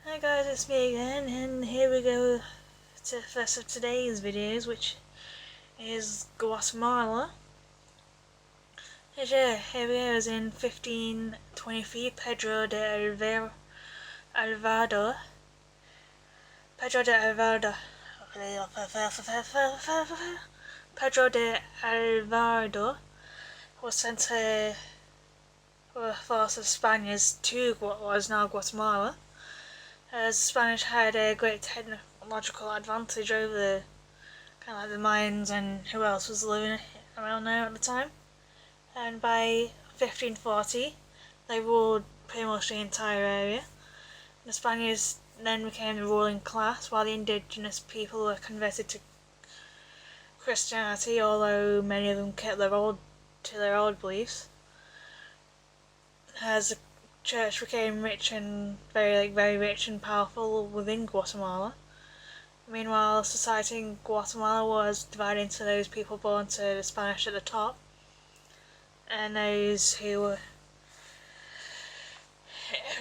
Hi guys, it's me again, and here we go to the first of today's videos, which is Guatemala. Here we go, is in 1523, Alvarado, Pedro de Alvarado, Pedro de Alvarado was sent to a force of Spaniards to what was now Guatemala, as the Spanish had a great technological advantage over the the Mayans and who else was living around there at the time. And by 1540, they ruled pretty much the entire area. The Spaniards then became the ruling class, while the indigenous people were converted to Christianity, although many of them kept their old beliefs. As the church became rich and very rich and powerful within Guatemala. Meanwhile, society in Guatemala was divided into those people born to the Spanish at the top, and those who were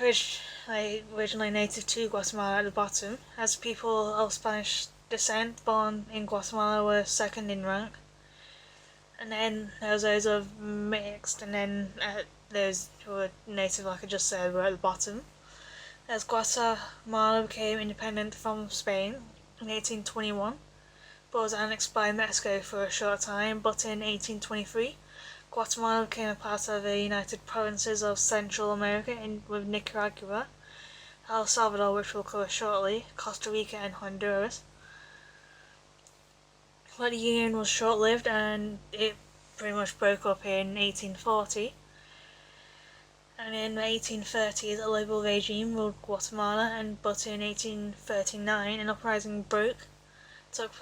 originally native to Guatemala at the bottom, as people of Spanish descent born in Guatemala were second in rank. And then there was those of mixed, and then those who were native, like I just said, were at the bottom. As Guatemala became independent from Spain in 1821, but was annexed by Mexico for a short time, but in 1823, Guatemala became a part of the United Provinces of Central America with Nicaragua, El Salvador, which we'll cover shortly, Costa Rica and Honduras. But the union was short-lived and it pretty much broke up in 1840. And in the 1830s, a liberal regime ruled Guatemala, but in 1839, an uprising broke up,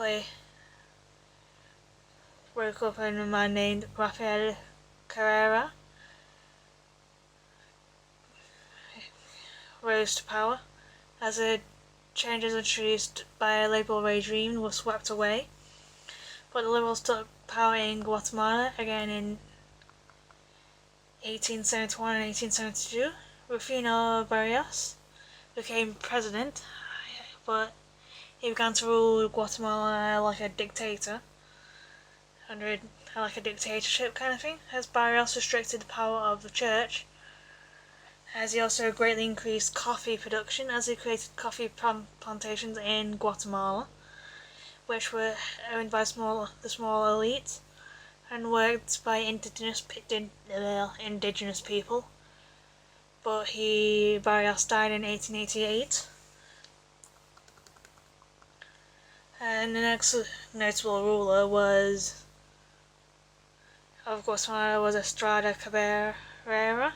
and a man named Rafael Carrera rose to power. As the changes introduced by a liberal regime were swept away, but the liberals took power in Guatemala again in 1871 and 1872. Rufino Barrios became president, but he began to rule Guatemala like a dictator, like a dictatorship kind of thing, as Barrios restricted the power of the church, as he also greatly increased coffee production, as he created coffee plantations in Guatemala, which were owned by the small elite and worked by indigenous people. But Barrios died in 1888. And the next notable ruler of Guatemala was Estrada Cabrera,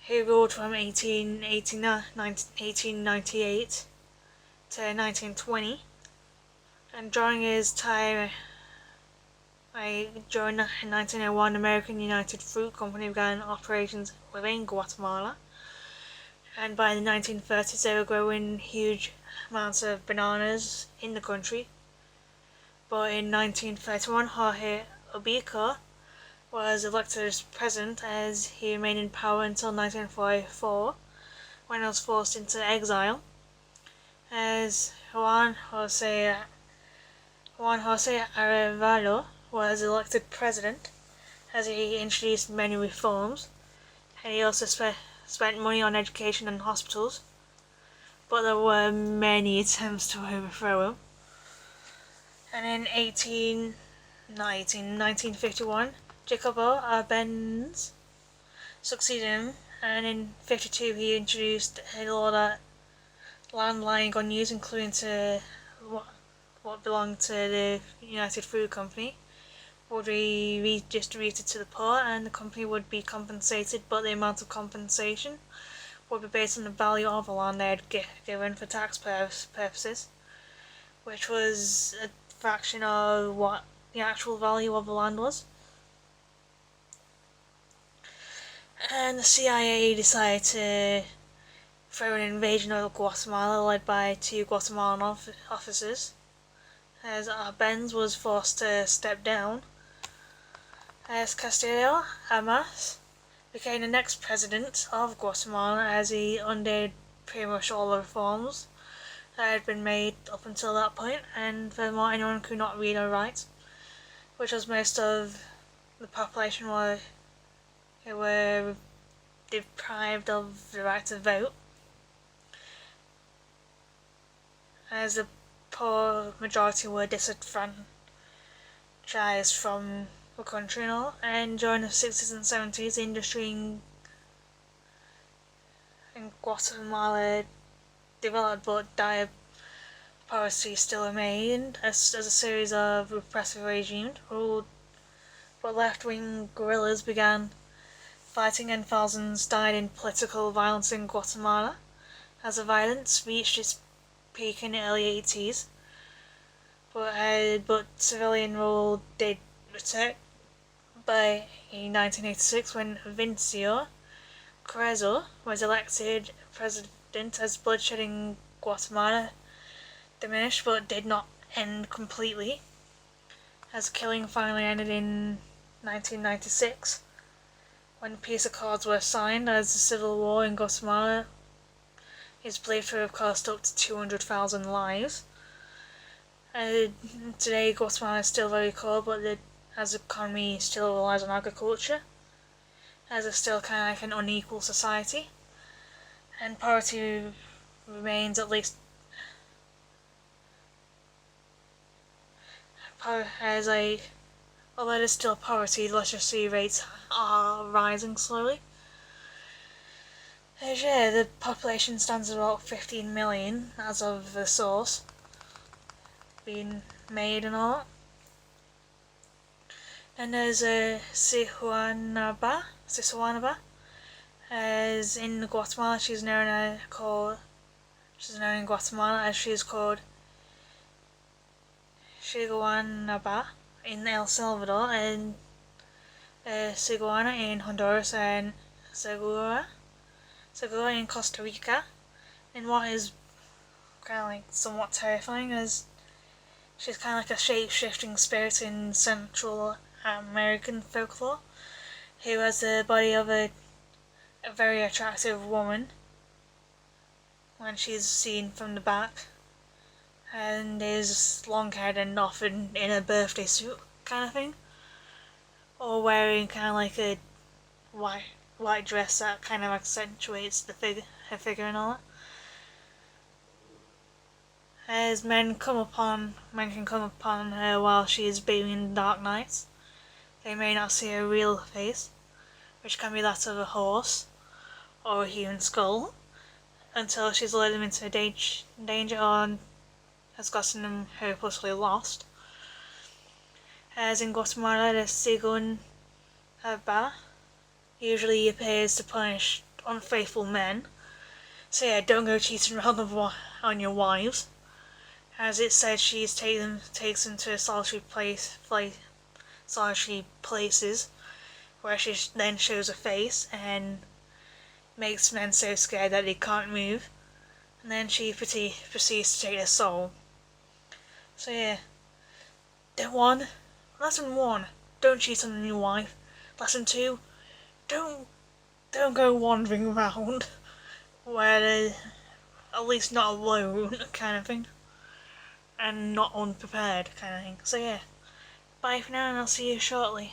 who ruled from 1898 to 1920. And during his time, during 1901, American United Fruit Company began operations within Guatemala, and by the 1930s they were growing huge amounts of bananas in the country. But in 1931, Jorge Obico was elected as president, as he remained in power until 1944, when he was forced into exile, as Juan Jose Arevalo was elected president, as he introduced many reforms, and he also spent money on education and hospitals, but there were many attempts to overthrow him. And in 1951, Jacobo Arbenz succeeded him, and in 1952 he introduced a law that land lying unused, including to what belonged to the United Fruit Company, would be redistributed to the poor, and the company would be compensated, but the amount of compensation would be based on the value of the land they had given for tax purposes, which was a fraction of what the actual value of the land was. And the CIA decided to throw an invasion of Guatemala, led by 2 Guatemalan officers, as Arbenz was forced to step down, as Castillo Armas became the next president of Guatemala, as he undid pretty much all the reforms that had been made up until that point, and furthermore anyone could not read or write, which was most of the population who were deprived of the right to vote, as the poor majority were disenfranchised from the country and all. And during the 60s and 70s, the industry in Guatemala developed, but dire poverty still remained as a series of repressive regimes ruled, but left-wing guerrillas began fighting and thousands died in political violence in Guatemala as the violence reached its peak in the early 80s. But civilian rule did return by 1986 when Vincio Carrizo was elected president, as bloodshed in Guatemala diminished but did not end completely, as killing finally ended in 1996 when peace accords were signed, as the civil war in Guatemala is believed to have cost up to 200,000 lives. Today Guatemala is still very poor, but as the economy still relies on agriculture, as it's still kind of like an unequal society, and poverty remains, at least although there's still poverty, literacy rates are rising slowly. The population stands at about 15 million as of the source being made and all. And there's Sihuanaba, as in Guatemala she's known in Guatemala as she's called Sihuanaba in El Salvador, and Siguana in Honduras, and Segura in Costa Rica. And what is kind of like somewhat terrifying is she's kind of like a shape-shifting spirit in Central American folklore, who has the body of a very attractive woman when she's seen from the back, and is long-haired and often in a birthday suit kind of thing, or wearing kind of like a white dress that kind of accentuates her figure and all that. As men can come upon her while she is bathing in dark nights. They may not see her real face, which can be that of a horse or a human skull, until she's led them into danger or has gotten them hopelessly lost. As in Guatemala, the Sigun Haba usually appears to punish unfaithful men. So yeah, don't go cheating around on your wives. As it said, she takes them to solitary places where she then shows her face and makes men so scared that they can't move, and then she proceeds to take their soul. So yeah, lesson 1, don't cheat on your wife. Lesson 2, don't go wandering around where they're at least not alone kind of thing, and not unprepared kind of thing. So yeah, bye for now, and I'll see you shortly.